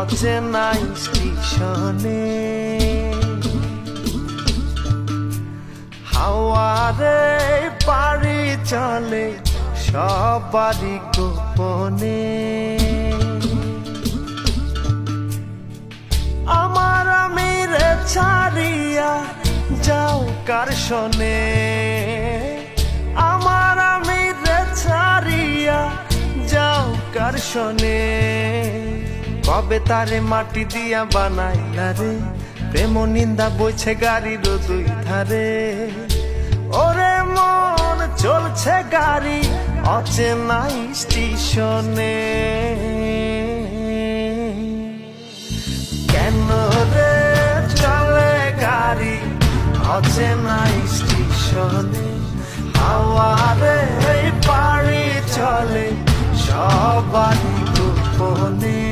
অচেনা স্টেশনে। হাওয়ারে পাড়ি চলে সবারই গোপনে। আমার আমিরে ছাড়িয়া যাও কার শোনে, আমার আমিরে ছাড়িয়া যাও কার শোনে। কবে তারে মাটি দিয়া বানাইলা রে, প্রেম নিন্দা বইছে গাড়ির দুই ধারে। ওরে মন চলছে গাড়ি অচেনা স্টেশনে। কেন রে চলে গাড়ি অচেনা স্টেশনে? হাওয়ারে পাড়ি চলে সবারই গোপনে।